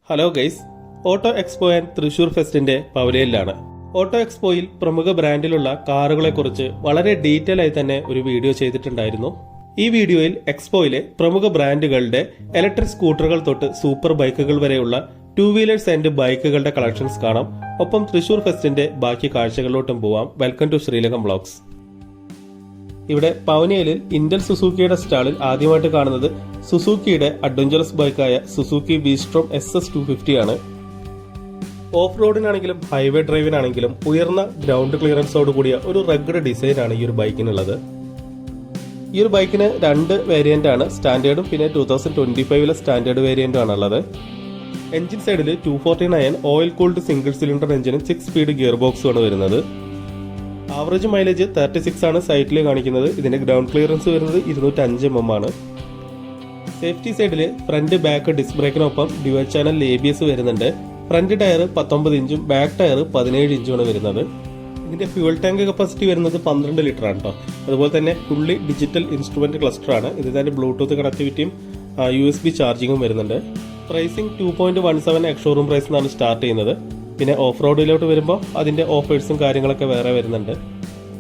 Hello guys, auto expo and Thrissur ഫെസ്റ്റിന്റെ പവലിയനിലാണ്. Auto എക്സ്പോയിൽ പ്രമുഖ ബ്രാൻഡിലുള്ള കാറുകളെക്കുറിച്ച് വളരെ ഡീറ്റെയിൽ ആയി തന്നെ ഒരു വീഡിയോ ചെയ്തിട്ടുണ്ടായിരുന്നു. ഈ വീഡിയോയിൽ എക്സ്പോയിലെ പ്രമുഖ ബ്രാൻഡുകളുടെ ഇലക്ട്രിക് സ്കൂട്ടറുകൾ തൊട്ട് സൂപ്പർ ബൈക്കുകൾ വരെയുള്ള ടൂ വീലേഴ്സ് ആൻഡ് ബൈക്കുകളുടെ കളക്ഷൻസ് കാണാം. ഒപ്പം തൃശൂർ ഫെസ്റ്റിന്റെ ബാക്കി കാഴ്ചകളിലോട്ടും പോവാം. Welcome to Sreelankam vlogs. ഇവിടെ പവനിയലിൽ ഇന്റൽ സുസുക്കിയുടെ സ്റ്റാളിൽ ആദ്യമായിട്ട് കാണുന്നത് സുസുക്കിയുടെ അഡ്വഞ്ചറസ് ബൈക്കായ സുസുക്കി ബി-സ്ട്രോം SS250 ആണ്. ഓഫ് റോഡിനാണെങ്കിലും ഹൈവേ ഡ്രൈവിനാണെങ്കിലും ഉയർന്ന ഗ്രൗണ്ട് ക്ലിയറൻസോട് കൂടിയ ഒരു റഗ്ഡ് ഡിസൈൻ ആണ് ഈ ഒരു ബൈക്കിനുള്ളത്. ഈ ഒരു ബൈക്കിന് രണ്ട് വേരിയന്റ് ആണ്, സ്റ്റാൻഡേർഡും പിന്നെ 2025 സ്റ്റാൻഡേർഡ് വേരിയന്റും ആണുള്ളത്. എഞ്ചിൻ സൈഡിൽ 249 ഓയിൽ കൂൾഡ് സിംഗിൾ സിലിണ്ടർ എഞ്ചിനും 6 സ്പീഡ് ഗിയർ ബോക്സും ആണ് വരുന്നത്. ആവറേജ് മൈലേജ് 36 ആണ് സൈറ്റിൽ കാണിക്കുന്നത്. ഇതിന്റെ ഗ്രൗണ്ട് ക്ലിയറൻസ് വരുന്നത് 205 mm ആണ്. സേഫ്റ്റി സൈഡിൽ ഫ്രണ്ട് ബാക്ക് ഡിസ്ക് ബ്രേക്കിനൊപ്പം ഡ്യുവൽ ചാനൽ ABS വരുന്നുണ്ട്. ഫ്രണ്ട് ടയർ 19 ഇഞ്ചും ബാക്ക് ടയർ 17 ഇഞ്ചുമാണ് വരുന്നത്. ഇതിന്റെ ഫ്യൂൽ ടാങ്ക് കപ്പാസിറ്റി വരുന്നത് 12 ലിറ്റർ ആണ് കേട്ടോ. അതുപോലെ തന്നെ ഫുള്ളി ഡിജിറ്റൽ ഇൻസ്ട്രുമെന്റ് ക്ലസ്റ്റർ ആണ്. ഇത് തന്നെ ബ്ലൂടൂത്ത് കണക്ടിവിറ്റിയും USB ചാർജിങ്ങും വരുന്നുണ്ട്. പ്രൈസിംഗ് 2.17 എക്സ്-ഷോറൂം പ്രൈസ് എന്നാണ് സ്റ്റാർട്ട് ചെയ്യുന്നത്. പിന്നെ ഓഫ് റോഡിലോട്ട് വരുമ്പോൾ അതിന്റെ ഓഫേഴ്സും കാര്യങ്ങളൊക്കെ വേറെ വരുന്നുണ്ട്.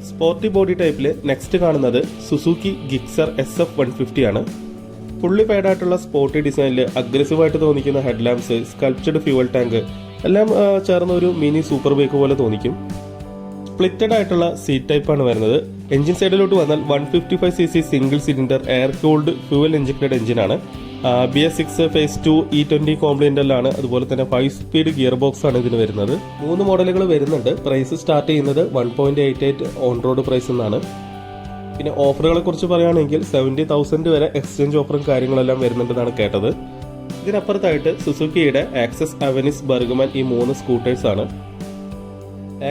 സ്പോർട്ടി ബോഡി ടൈപ്പിൽ നെക്സ്റ്റ് കാണുന്നത് സുസുക്കി ഗിക്സർ SF150 ആണ്. ഫുള്ളി പെയ്ഡായിട്ടുള്ള സ്പോർട്ടി ഡിസൈനിൽ അഗ്രസീവായിട്ട് തോന്നിക്കുന്ന ഹെഡ്ലാമ്പ്സ്, സ്കൾപ്ചർഡ് ഫ്യൂവൽ ടാങ്ക് എല്ലാം ചേർന്ന ഒരു മിനി സൂപ്പർ ബൈക്ക് പോലെ തോന്നിക്കും. സ്പ്ലിറ്റഡ് ആയിട്ടുള്ള സീറ്റ് ടൈപ്പാണ് വരുന്നത്. എഞ്ചിൻ സൈഡിലോട്ട് വന്നാൽ 155cc single cylinder air cooled fuel injected എഞ്ചിനാണ്. BS6 face 2 E20 കോംപ്ലിമെന്റലാണ്. അതുപോലെ തന്നെ 5 സ്പീഡ് ഗിയർ ബോക്സ് ആണ് ഇതിന് വരുന്നത്. 3 മോഡലുകൾ വരുന്നുണ്ട്. പ്രൈസ് സ്റ്റാർട്ട് ചെയ്യുന്നത് 1.88 ഓൺ റോഡ് പ്രൈസ് എന്നാണ്. പിന്നെ ഓഫറുകളെ കുറിച്ച് പറയുകയാണെങ്കിൽ 70,000 വരെ എക്സ്ചേഞ്ച് ഓഫറും കാര്യങ്ങളെല്ലാം വരുന്നുണ്ടെന്നാണ് കേട്ടത്. ഇതിനപ്പുറത്തായിട്ട് സുസുക്കിയുടെ ആക്സസ്, അവനിസ്, ബർഗ്മാൻ ഈ 3 സ്കൂട്ടേഴ്സ് ആണ്.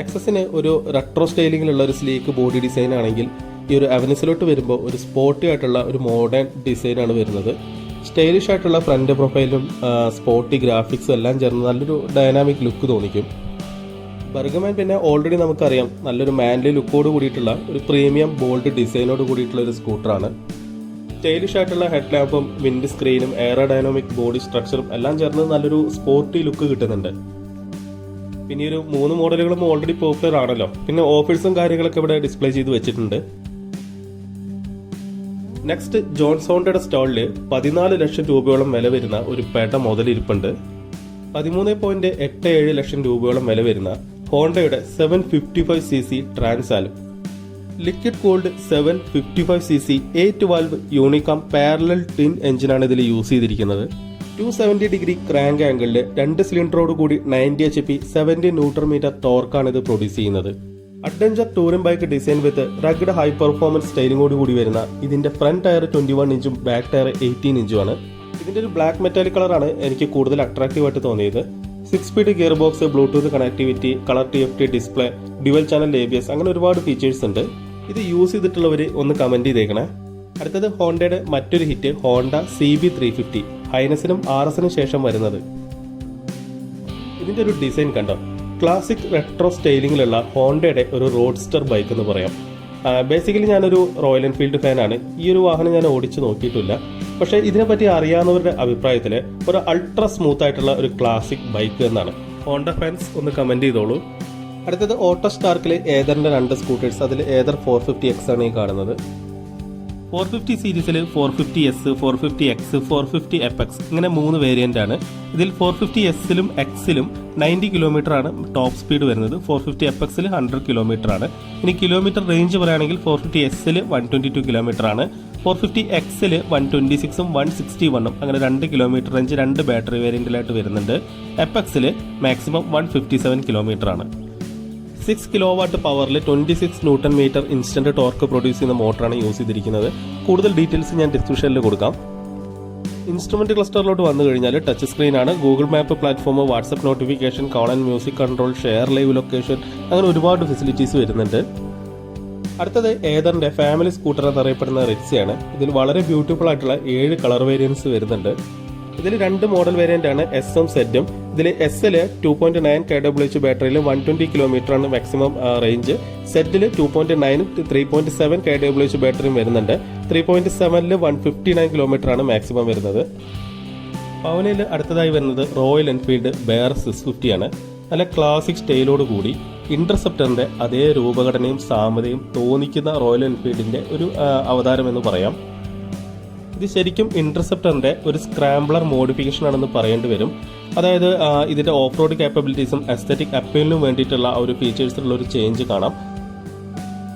ആക്സസിന് ഒരു റെട്രോ സ്റ്റൈലിംഗിലുള്ള ഒരു സ്ലീക്ക് ബോഡി ഡിസൈൻ ആണെങ്കിൽ ഈ ഒരു അവനിസിലോട്ട് വരുമ്പോൾ ഒരു സ്പോർട്ടി ആയിട്ടുള്ള ഒരു മോഡേൺ ഡിസൈൻ ആണ് വരുന്നത്. സ്റ്റൈലിഷ് ആയിട്ടുള്ള ഫ്രണ്ട് പ്രൊഫൈലും സ്പോർട്ടി ഗ്രാഫിക്സും എല്ലാം ചേർന്ന് നല്ലൊരു ഡൈനാമിക് ലുക്ക് തോന്നിക്കും. ബർഗ്മാൻ പിന്നെ ഓൾറെഡി നമുക്കറിയാം നല്ലൊരു മാൻലി ലുക്കോട് കൂടിയിട്ടുള്ള ഒരു പ്രീമിയം ബോൾഡ് ഡിസൈനോട് കൂടിയിട്ടുള്ള ഒരു സ്കൂട്ടറാണ്. സ്റ്റൈലിഷ് ആയിട്ടുള്ള ഹെഡ് ലാമ്പും വിൻഡ് സ്ക്രീനും എയറോഡൈനാമിക് ബോഡി സ്ട്രക്ചറും എല്ലാം ചേർന്ന് നല്ലൊരു സ്പോർട്ടി ലുക്ക് കിട്ടുന്നുണ്ട്. പിന്നെ ഒരു 3 മോഡലുകളും ഓൾറെഡി പോപ്പുലർ ആണല്ലോ. പിന്നെ ഓഫേഴ്സും കാര്യങ്ങളൊക്കെ ഇവിടെ ഡിസ്പ്ലേ ചെയ്ത് വെച്ചിട്ടുണ്ട്. നെക്സ്റ്റ് ജോൺസോണിന്റെ സ്റ്റാളിൽ 14 ലക്ഷം രൂപയോളം വില വരുന്ന ഒരു പേട്ട മുതൽ ഇരിപ്പുണ്ട്. 13.87 ലക്ഷം രൂപയോളം വില വരുന്ന ഹോണ്ടയുടെ 755cc ട്രാൻസാലും, liquid cooled 755cc 8 valve Unicam parallel twin എഞ്ചിനാണ് ഇതിൽ യൂസ് ചെയ്തിരിക്കുന്നത്. 270 ഡിഗ്രി ക്രാങ്ക് ആംഗിളിൽ 2 സിലിണ്ടറോട് കൂടി 90 HP 70 Nm ടോർക്കാണ് ഇത് പ്രൊഡ്യൂസ് ചെയ്യുന്നത്. Adventure touring bike design with rugged high performance സ്റ്റൈലിംഗോട് കൂടി വരുന്ന ഇതിന്റെ ഫ്രണ്ട് ടയർ 21 ഇഞ്ചും ബാക്ക് ടയർ 18 ഇഞ്ചും ആണ്. ഇതിന്റെ ഒരു ബ്ലാക്ക് മെറ്റാലിക് കളറാണ് എനിക്ക് കൂടുതൽ അട്രാക്റ്റീവ് ആയിട്ട് തോന്നിയത്. 6 speed gear box, Bluetooth connectivity, colour TFT display, dual channel ABS, അങ്ങനെ ഒരുപാട് ഫീച്ചേഴ്സ് ഉണ്ട്. ഇത് യൂസ് ചെയ്തിട്ടുള്ളവർ ഒന്ന് കമന്റ് ചെയ്തേക്കണേ. അടുത്തത് ഹോണ്ടയുടെ മറ്റൊരു ഹിറ്റ് ഹോണ്ട CB350, ഹൈനസിനും RSനും ശേഷം വരുന്നത്. ഇതിന്റെ ഒരു ഡിസൈൻ കണ്ടോ, ക്ലാസിക് റെട്രോ സ്റ്റൈലിംഗിലുള്ള ഹോണ്ടയുടെ ഒരു റോഡ്സ്റ്റർ ബൈക്ക് എന്ന് പറയാം. ബേസിക്കലി ഞാനൊരു റോയൽ എൻഫീൽഡ് ഫാനാണ്. ഈ ഒരു വാഹനം ഞാൻ ഓടിച്ചു നോക്കിയിട്ടില്ല. പക്ഷേ ഇതിനെപ്പറ്റി അറിയാവുന്നവരുടെ അഭിപ്രായത്തിൽ ഒരു അൾട്രാ സ്മൂത്ത് ആയിട്ടുള്ള ഒരു ക്ലാസിക് ബൈക്ക് എന്നാണ്. ഹോണ്ട ഫാൻസ് ഒന്ന് കമന്റ് ചെയ്തോളൂ. അടുത്തത് ഓട്ടോ സ്റ്റാർക്കിലെ ഏതറിന്റെ 2 സ്കൂട്ടേഴ്സ്. അതിൽ ഏതർ 450X ആണ് ഈ കാണുന്നത്. 450 സീരീസിൽ 450S, 450X, 450 FX ഇങ്ങനെ 3 വേരിയന്റ് ആണ്. ഇതിൽ 450Sലും Xലും 90 km ആണ് ടോപ്പ് സ്പീഡ് വരുന്നത്. 450 FXൽ 100 km ആണ്. ഇനി കിലോമീറ്റർ റേഞ്ച് പറയുകയാണെങ്കിൽ 450Sൽ 122 km ആണ്. 450Xൽ 126ഉം 161ഉം അങ്ങനെ 2 km റേഞ്ച് 2 ബാറ്ററി വേരിയന്റിലായിട്ട് വരുന്നുണ്ട്. FXൽ മാക്സിമം 157 km ആണ്. 6 കിലോവാട്ട് പവറിൽ 26 Nm ഇൻസ്റ്റന്റ് ടോർക്ക് പ്രൊഡ്യൂസ് ചെയ്യുന്ന മോട്ടറാണ് യൂസ് ചെയ്തിരിക്കുന്നത്. കൂടുതൽ ഡീറ്റെയിൽസ് ഞാൻ ഡിസ്ക്രിപ്ഷനിൽ കൊടുക്കാം. ഇൻസ്ട്രുമെന്റ് ക്ലസ്റ്ററിലോട്ട് വന്നു കഴിഞ്ഞാൽ ടച്ച് സ്ക്രീൻ ആണ്. Google map platform, WhatsApp notification, call and music control, share live location, അങ്ങനെ ഒരുപാട് ഫെസിലിറ്റീസ് വരുന്നുണ്ട്. അടുത്തത് ഏതറിന്റെ ഫാമിലി സ്കൂട്ടർ എന്നറിയപ്പെടുന്ന റിറ്റ്സിയാണ്. ഇതിൽ വളരെ ബ്യൂട്ടിഫുൾ ആയിട്ടുള്ള 7 കളർ വേരിയൻസ് വരുന്നുണ്ട്. ഇതിൽ 2 മോഡൽ വേരിയന്റ് ആണ് S-ഉം Z-ഉം. ഇതിൽ S-ല് 2.9 kWh ബാറ്ററിയിൽ 120 km ആണ് മാക്സിമം റേഞ്ച്. Z-ല് 2.9ഉം 3.7 kWh ബാറ്ററിയും വരുന്നുണ്ട്. 3.7ല് 159 km ആണ് മാക്സിമം വരുന്നത്. പവനയിൽ അടുത്തതായി വരുന്നത് റോയൽ എൻഫീൽഡ് ബെയർ 650 ആണ്. നല്ല ക്ലാസിക് സ്റ്റൈലോട് കൂടി ഇന്റർസെപ്റ്ററിന്റെ അതേ രൂപഘടനയും സാമ്യതയും തോന്നിക്കുന്ന റോയൽ എൻഫീൽഡിന്റെ ഒരു അവതാരം എന്ന് പറയാം. ഇത് ശരിക്കും ഇന്റർസെപ്റ്ററിന്റെ ഒരു സ്ക്രാംബ്ലർ മോഡിഫിക്കേഷൻ ആണെന്ന് പറയേണ്ടി വരും. അതായത് ഇതിന്റെ ഓഫ് റോഡ് കാപ്പബിലിറ്റീസും എസ്തറ്റിക് അപ്പീലിനും വേണ്ടിയിട്ടുള്ള ഒരു ഫീച്ചേഴ്സിലുള്ള ഒരു ചേഞ്ച് കാണാം.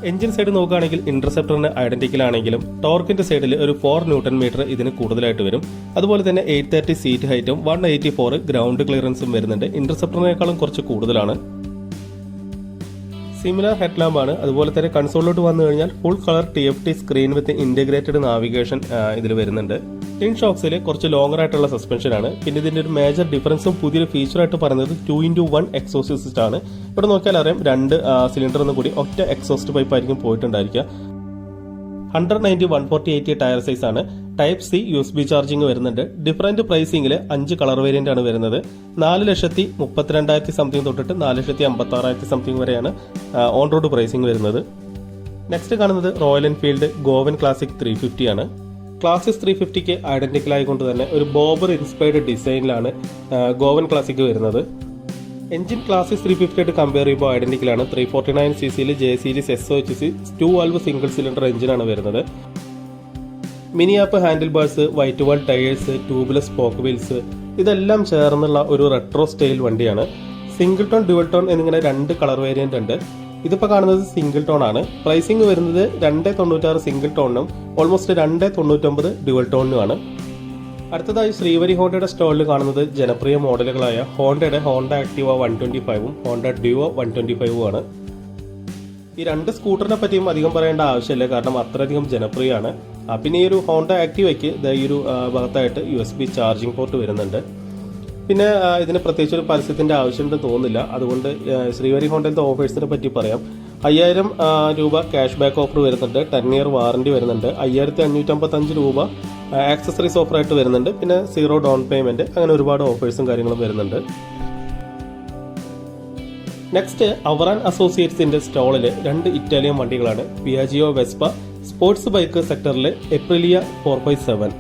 എഞ്ചിൻ സൈഡ് നോക്കുകയാണെങ്കിൽ ഇന്റർസെപ്റ്ററിന് ഐഡന്റിക്കൽ ആണെങ്കിലും ടോർക്കിന്റെ സൈഡിൽ ഒരു 4 ന്യൂട്ടൺ മീറ്റർ ഇതിന് കൂടുതലായിട്ട് വരും. അതുപോലെ തന്നെ 830 സീറ്റ് ഹൈറ്റും 184 ഗ്രൗണ്ട് ക്ലിയറൻസും വരുന്നുണ്ട്. ഇന്റർസെപ്റ്ററിനേക്കാളും കുറച്ച് കൂടുതലാണ്. സിമിലർ ഹെഡ് ലാമ്പ് ആണ്. അതുപോലെ തന്നെ കൺസോളിലോട്ട് വന്നു കഴിഞ്ഞാൽ ഫുൾ കളർ TFT സ്ക്രീൻ വിത്ത് ഇന്റഗ്രേറ്റഡ് നാവിഗേഷൻ ഇതിൽ വരുന്നുണ്ട്. ടിൻ ഷോക്സിൽ കുറച്ച് ലോങ്ങർ ആയിട്ടുള്ള സസ്പെൻഷൻ ആണ്. പിന്നെ ഇതിന്റെ ഒരു മേജർ ഡിഫറൻസും പുതിയൊരു ഫീച്ചറായിട്ട് പറയുന്നത് 2x1 എക്സോസ്റ്റ് സിസ്റ്റം ആണ്. ഇവിടെ നോക്കിയാൽ അറിയാം 2 സിലിണ്ടർ എന്ന് കൂടി ഒറ്റ എക്സോസ്റ്റ് പൈപ്പ് ആയിരിക്കും പോയിട്ടുണ്ടായിരിക്കുക. 190 140/80 ടയർ സൈസ് ആണ്. ടൈപ്പ് C USB ചാർജിംഗ് വരുന്നുണ്ട്. ഡിഫറൻറ്റ് പ്രൈസിംഗിൽ 5 കളർ വേരിയന്റ് ആണ് വരുന്നത്. 4,32,000 സംതിങ് തൊട്ടിട്ട് 4,56,000 സംതിങ് വരെയാണ് ഓൺ റോഡ് പ്രൈസിംഗ് വരുന്നത്. നെക്സ്റ്റ് കാണുന്നത് റോയൽ എൻഫീൽഡ് ഗോവൻ ക്ലാസിക് 350 ആണ്. ക്ലാസിക് 350ക്ക് ഐഡന്റിക്കൽ ആയിക്കൊണ്ട് തന്നെ ഒരു ബോബർ ഇൻസ്പയർഡ് ഡിസൈനിലാണ് ഗോവൻ ക്ലാസിക് വരുന്നത്. എഞ്ചിൻ ക്ലാസിക് 350 ആയിട്ട് കമ്പയർ ചെയ്യുമ്പോൾ ഐഡന്റിക്കലാണ്. 349cc J series SOHC 2 valve single cylinder എഞ്ചിനാണ് വരുന്നത്. Mini app handle bars, white വാൾ ടയേഴ്സ്, ട്യൂബ്ലെസ് സ്പോക്ക് വീൽസ് ഇതെല്ലാം ചേർന്നുള്ള ഒരു റെട്രോ സ്റ്റൈൽ വണ്ടിയാണ്. സിംഗിൾ ടോൺ, ഡ്യുവൽ ടോൺ എന്നിങ്ങനെ 2 കളർ വേരിയന്റ് ഉണ്ട്. ഇതിപ്പോൾ കാണുന്നത് സിംഗിൾ ടോൺ ആണ്. പ്രൈസിംഗ് വരുന്നത് 296 സിംഗിൾ ടോണിനും ഓൾമോസ്റ്റ് 299 ഡ്യുവൽ ടോണിനുമാണ്. അടുത്തതായി ശ്രീവരി ഹോണ്ടയുടെ സ്റ്റോളിൽ കാണുന്നത് ജനപ്രിയ മോഡലുകളായ ഹോണ്ടയുടെ ഹോണ്ട ആക്ടിവ 125ഉം ഹോണ്ട ഡ്യുവോ 125ഉം ആണ്. ഈ 2 സ്കൂട്ടറിനെ പറ്റിയും അധികം പറയേണ്ട ആവശ്യമില്ല, കാരണം അത്രയധികം ജനപ്രിയമാണ്. പിന്നെ ഈ ഒരു ഹോണ്ട ആക്ടിവയ്ക്ക് ഈ ഒരു ഭാഗത്തായിട്ട് USB ചാർജിംഗ് പോർട്ട് വരുന്നുണ്ട്. പിന്നെ ഇതിന് പ്രത്യേകിച്ച് ഒരു പരസ്യത്തിന്റെ ആവശ്യമുണ്ടെന്ന് തോന്നുന്നില്ല. അതുകൊണ്ട് ശ്രീവരി ഹോണ്ടയിലത്തെ ഓഫേഴ്സിനെ പറ്റി പറയാം. 5,000 രൂപ ക്യാഷ് ബാക്ക് ഓഫർ വരുന്നുണ്ട്. 10 ഇയർ വാറണ്ടി വരുന്നുണ്ട്. 5,555 രൂപ ആക്സസറീസ് ഓഫർ ആയിട്ട് വരുന്നുണ്ട്. പിന്നെ 0 ഡൗൺ പേയ്മെന്റ്, അങ്ങനെ ഒരുപാട് ഓഫേഴ്സും കാര്യങ്ങളും വരുന്നുണ്ട്. നെക്സ്റ്റ് അവറാൻ അസോസിയേറ്റ്സിന്റെ സ്റ്റോളിൽ 2 ഇറ്റാലിയൻ വണ്ടികളാണ്. പിയാജിയോ വെസ്പ സ്പോർട്സ് ബൈക്ക് സെക്ടറിൽ എപ്രിലിയ 4x7.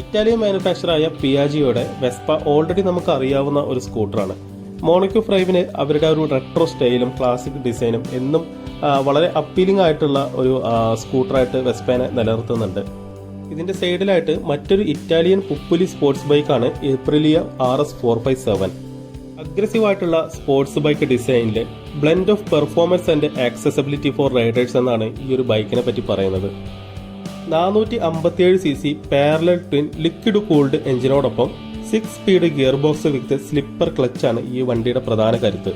ഇറ്റാലിയൻ മാനുഫാക്ചറായ പിയാജിയോയുടെ വെസ്പ ഓൾറെഡി നമുക്ക് അറിയാവുന്ന ഒരു സ്കൂട്ടറാണ്. മോണോക്കോ ഫ്രൈവിന് അവരുടെ ഒരു റെട്രോ സ്റ്റൈലും ക്ലാസിക് ഡിസൈനും എന്നും വളരെ അപ്പീലിംഗ് ആയിട്ടുള്ള ഒരു സ്കൂട്ടറായിട്ട് വെസ്പേനെ നിലനിർത്തുന്നുണ്ട്. ഇതിന്റെ സൈഡിലായിട്ട് മറ്റൊരു ഇറ്റാലിയൻ പുപ്പുലി സ്പോർട്സ് ബൈക്കാണ് എപ്രിലിയ RS 4x7. അഗ്രസീവ് ആയിട്ടുള്ള സ്പോർട്സ് ബൈക്ക് ഡിസൈനിൽ blend of performance and accessibility for riders എന്നാണ് ഈ ഒരു ബൈക്കിനെ പറ്റി പറയുന്നത്. 457cc parallel twin liquid cooled എഞ്ചിനോടൊപ്പം 6 speed gear box with slipper ക്ലച്ചാണ് ഈ വണ്ടിയുടെ പ്രധാന കരുത്ത്.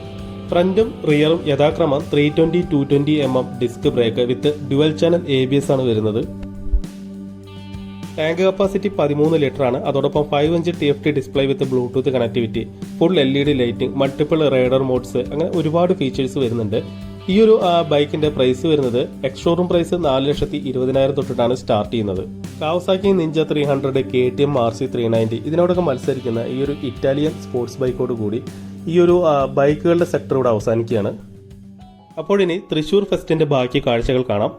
ഫ്രണ്ടും റിയറും യഥാക്രമം 320 220 mm ഡിസ്ക് ബ്രേക്ക് വിത്ത് ഡ്യുവൽ ചാനൽ ABS ആണ് വരുന്നത്. ടാങ്ക് കപ്പാസിറ്റി 13 ലിറ്റർ ആണ്. അതോടൊപ്പം 5-inch TFT ഡിസ്പ്ലേ വിത്ത് Bluetooth connectivity, full LED lighting, multiple rider modes, അങ്ങനെ ഒരുപാട് ഫീച്ചേഴ്സ് വരുന്നുണ്ട്. ഈ ഒരു ബൈക്കിന്റെ പ്രൈസ് വരുന്നത് എക്സ്-ഷോറൂം പ്രൈസ് 4,20,000 തൊട്ടിട്ടാണ് സ്റ്റാർട്ട് ചെയ്യുന്നത്. കാവസാക്കി നിഞ്ച 300, KTM RC 390 ഇതിനോടൊക്കെ മത്സരിക്കുന്ന ഈ ഒരു ഇറ്റാലിയൻ സ്പോർട്സ് ബൈക്കോട് കൂടി ഈ ഒരു ബൈക്കുകളുടെ സെക്ടർ ഇവിടെ അവസാനിക്കുകയാണ്. അപ്പോൾ ഇനി തൃശൂർ ഫെസ്റ്റിന്റെ ബാക്കി കാഴ്ചകൾ കാണാം.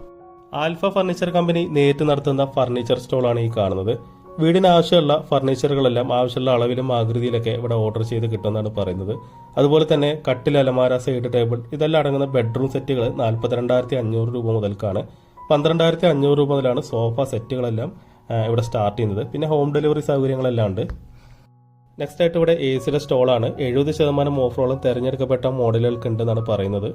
ആൽഫ ഫർണിച്ചർ കമ്പനി നേരിട്ട് നടത്തുന്ന ഫർണിച്ചർ സ്റ്റോളാണ് ഈ കാണുന്നത്. വീടിന് ആവശ്യമുള്ള ഫർണിച്ചറുകളെല്ലാം ആവശ്യമുള്ള അളവിലും ആകൃതിയിലൊക്കെ ഇവിടെ ഓർഡർ ചെയ്ത് കിട്ടുമെന്നാണ് പറയുന്നത്. അതുപോലെ തന്നെ കട്ടിൽ, അലമാര, സൈഡ് ടേബിൾ ഇതെല്ലാം അടങ്ങുന്ന ബെഡ്റൂം സെറ്റുകൾ 42,500 രൂപ മുതൽക്കാണ്. 12,500 രൂപ മുതലാണ് സോഫ സെറ്റുകളെല്ലാം ഇവിടെ സ്റ്റാർട്ട് ചെയ്യുന്നത്. പിന്നെ ഹോം ഡെലിവറി സൗകര്യങ്ങളെല്ലാം ഉണ്ട്. നെക്സ്റ്റ് ആയിട്ട് ഇവിടെ AC സ്റ്റോളാണ്. 70% ഓഫറോളം തിരഞ്ഞെടുക്കപ്പെട്ട മോഡലുകൾക്ക് ഉണ്ടെന്നാണ് പറയുന്നത്.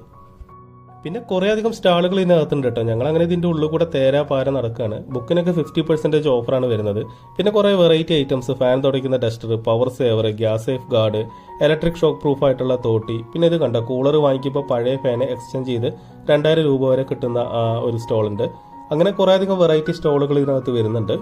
പിന്നെ കുറേ അധികം സ്റ്റാളുകൾ ഇതിനകത്തുണ്ട് കേട്ടോ. ഞങ്ങൾ അങ്ങനെ ഇതിൻ്റെ ഉള്ളിൽ കൂടെ തേരാ പാര നടക്കുകയാണ്. ബുക്കിനൊക്കെ 50% ഓഫറാണ് വരുന്നത്. പിന്നെ കുറേ വെറൈറ്റി ഐറ്റംസ്, ഫാൻ തുടയ്ക്കുന്ന duster, power saver, gas safe guard, electric shock proof ആയിട്ടുള്ള തോട്ടി. പിന്നെ ഇത് കണ്ടോ, കൂളർ വാങ്ങിക്കുമ്പോൾ പഴയ ഫാനെ എക്സ്ചേഞ്ച് ചെയ്ത് 2,000 രൂപ വരെ കിട്ടുന്ന ഒരു സ്റ്റോളുണ്ട്. അങ്ങനെ കുറേ അധികം വെറൈറ്റി സ്റ്റോളുകൾ ഇതിനകത്ത് വരുന്നുണ്ട്.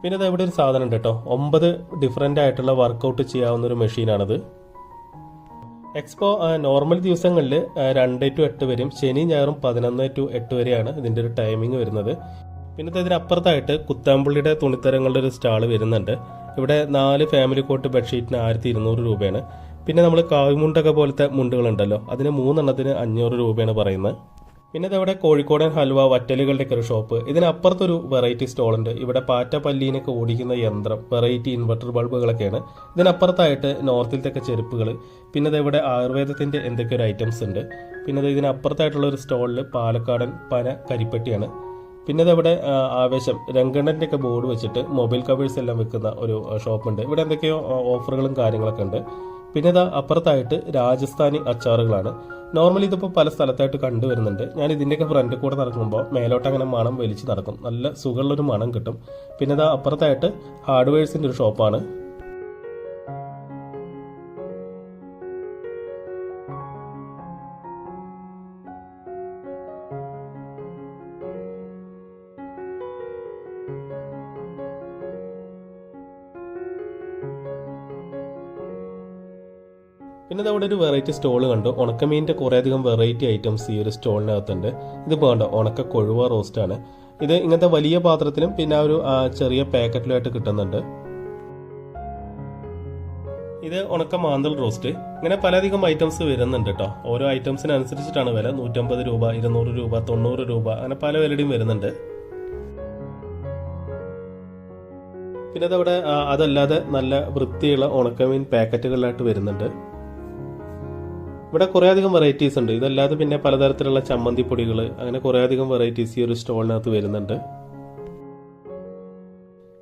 പിന്നെ ഇത് ഇവിടെ ഒരു സാധനം ഉണ്ട് കേട്ടോ. 9 ഡിഫറെൻ്റ് ആയിട്ടുള്ള വർക്കൗട്ട് ചെയ്യാവുന്ന ഒരു മെഷീനാണത്. എക്സ്പോ നോർമൽ ദിവസങ്ങളിൽ 2 to 8 വരെയും ശനി ഞായറും 11 to 8 വരെയാണ് ഇതിൻ്റെ ഒരു ടൈമിംഗ് വരുന്നത്. പിന്നെ ഇതിനപ്പുറത്തായിട്ട് കുത്താമ്പുള്ളിയുടെ തുണിത്തരങ്ങളുടെ ഒരു സ്റ്റാൾ വരുന്നുണ്ട്. ഇവിടെ 4 ഫാമിലി കോട്ട് ബെഡ്ഷീറ്റിന് 1200 രൂപയാണ്. പിന്നെ നമ്മൾ കാവിമുണ്ടൊക്കെ പോലത്തെ മുണ്ടുകളുണ്ടല്ലോ, അതിന് 3 എണ്ണത്തിന് 500 രൂപയാണ് പറയുന്നത്. പിന്നെ ഇതവിടെ കോഴിക്കോടൻ ഹൽവ വറ്റലുകളുടെയൊക്കെ ഒരു ഷോപ്പ്. ഇതിനപ്പുറത്തൊരു വെറൈറ്റി സ്റ്റോൾ ഉണ്ട്. ഇവിടെ പാറ്റ പല്ലീനൊക്കെ ഓടിക്കുന്ന യന്ത്രം, വെറൈറ്റി ഇൻവെർട്ടർ ബൾബുകളൊക്കെയാണ്. ഇതിനപ്പുറത്തായിട്ട് നോർത്തിലത്തൊക്കെ ചെരുപ്പുകൾ. പിന്നെ ഇതവിടെ ആയുർവേദത്തിൻ്റെ എന്തൊക്കെ ഒരു ഐറ്റംസ് ഉണ്ട്. പിന്നെ ഇതിനപ്പുറത്തായിട്ടുള്ള ഒരു സ്റ്റോളിൽ പാലക്കാടൻ പന കരിപ്പെട്ടിയാണ്. പിന്നെ ഇതവിടെ ആവേശം രംഗണ്ണൻ്റെ ഒക്കെ ബോർഡ് വെച്ചിട്ട് മൊബൈൽ കവേഴ്സ് എല്ലാം വെക്കുന്ന ഒരു ഷോപ്പുണ്ട്. ഇവിടെ എന്തൊക്കെയോ ഓഫറുകളും കാര്യങ്ങളൊക്കെ ഉണ്ട്. പിന്നെ ഇതാ അപ്പുറത്തായിട്ട് രാജസ്ഥാനി അച്ചാറുകളാണ്. നോർമലി ഇതിപ്പോൾ പല സ്ഥലത്തായിട്ട് കണ്ടുവരുന്നുണ്ട്. ഞാൻ ഇതിൻ്റെയൊക്കെ ഫ്രണ്ടിൽ കൂടെ നടക്കുമ്പോൾ മേലോട്ട് അങ്ങനെ മണം വലിച്ച് നടക്കും, നല്ല സുഖമുള്ളൊരു മണം കിട്ടും. പിന്നെ ഇതാ അപ്പുറത്തായിട്ട് ഹാർഡ്വെയർസിൻ്റെ ഒരു ഷോപ്പാണ്. പിന്നെ അവിടെ ഒരു വെറൈറ്റി സ്റ്റോൾ കണ്ടു. ഉണക്കമീനിൻ്റെ കുറേയധികം വെറൈറ്റി ഐറ്റംസ് ഈ ഒരു സ്റ്റോളിനകത്തുണ്ട്. ഇതിപ്പോൾ കണ്ടോ, ഉണക്ക കൊഴുവ റോസ്റ്റാണ്. ഇത് ഇങ്ങനത്തെ വലിയ പാത്രത്തിലും പിന്നെ ഒരു ചെറിയ പാക്കറ്റിലുമായിട്ട് കിട്ടുന്നുണ്ട്. ഇത് ഉണക്ക മാന്തൽ റോസ്റ്റ്. ഇങ്ങനെ പലധികം ഐറ്റംസ് വരുന്നുണ്ട് കേട്ടോ. ഓരോ ഐറ്റംസിനനുസരിച്ചിട്ടാണ് വില. 150 രൂപ, 200 രൂപ, 90 രൂപ, അങ്ങനെ പല വിലയുടെയും വരുന്നുണ്ട്. പിന്നെ അതവിടെ അതല്ലാതെ നല്ല വൃത്തിയുള്ള ഉണക്കമീൻ പാക്കറ്റുകളിലായിട്ട് വരുന്നുണ്ട്. ഇവിടെ കുറേയധികം വെറൈറ്റീസ് ഉണ്ട്. ഇതല്ലാതെ പിന്നെ പലതരത്തിലുള്ള ചമ്മന്തി പൊടികൾ, അങ്ങനെ കുറേയധികം വെറൈറ്റീസ് ഈ ഒരു സ്റ്റോളിനകത്ത് വരുന്നുണ്ട്.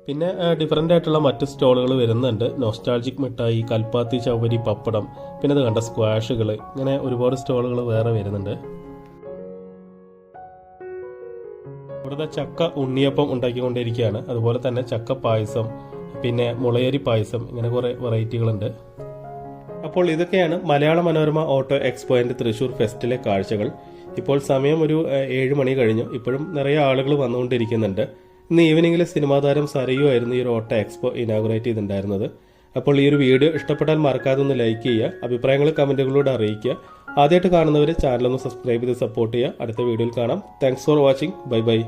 പിന്നെ ഡിഫറൻ്റ് ആയിട്ടുള്ള മറ്റ് സ്റ്റോളുകൾ വരുന്നുണ്ട്. നൊസ്റ്റാൾജിക് മിഠായി, കൽപ്പാത്തി, ചവരി, പപ്പടം, പിന്നെ ഇത് കണ്ട സ്ക്വാഷുകൾ, ഇങ്ങനെ ഒരുപാട് സ്റ്റോളുകൾ വേറെ വരുന്നുണ്ട്. ഇവിടുത്തെ ചക്ക ഉണ്ണിയപ്പം ഉണ്ടാക്കിക്കൊണ്ടിരിക്കുകയാണ്. അതുപോലെ തന്നെ ചക്ക പായസം, പിന്നെ മുളയരി പായസം, ഇങ്ങനെ കുറേ വെറൈറ്റികളുണ്ട്. അപ്പോൾ ഇതൊക്കെയാണ് Malayala Manorama auto expo and Thrissur ഫെസ്റ്റിലെ കാഴ്ചകൾ. ഇപ്പോൾ സമയം ഒരു 7 മണി കഴിഞ്ഞു. ഇപ്പോഴും നിറയെ ആളുകൾ വന്നുകൊണ്ടിരിക്കുന്നുണ്ട്. ഇന്ന് ഈവനിങ്ങിൽ സിനിമാ താരം സരയു ആയിരുന്നു ഈ ഒരു ഓട്ടോ എക്സ്പോ ഇനാഗുറേറ്റ് ചെയ്തിട്ടുണ്ടായിരുന്നത്. അപ്പോൾ ഈ ഒരു വീഡിയോ ഇഷ്ടപ്പെട്ടാൽ മറക്കാതെ ഒന്ന് ലൈക്ക് ചെയ്യുക, അഭിപ്രായങ്ങൾ കമൻറ്റുകളിലൂടെ അറിയിക്കുക. ആദ്യമായിട്ട് കാണുന്നവർ ചാനലൊന്ന് സബ്സ്ക്രൈബ് ചെയ്ത് സപ്പോർട്ട് ചെയ്യുക. അടുത്ത വീഡിയോയിൽ കാണാം. Thanks for watching. Bye bye.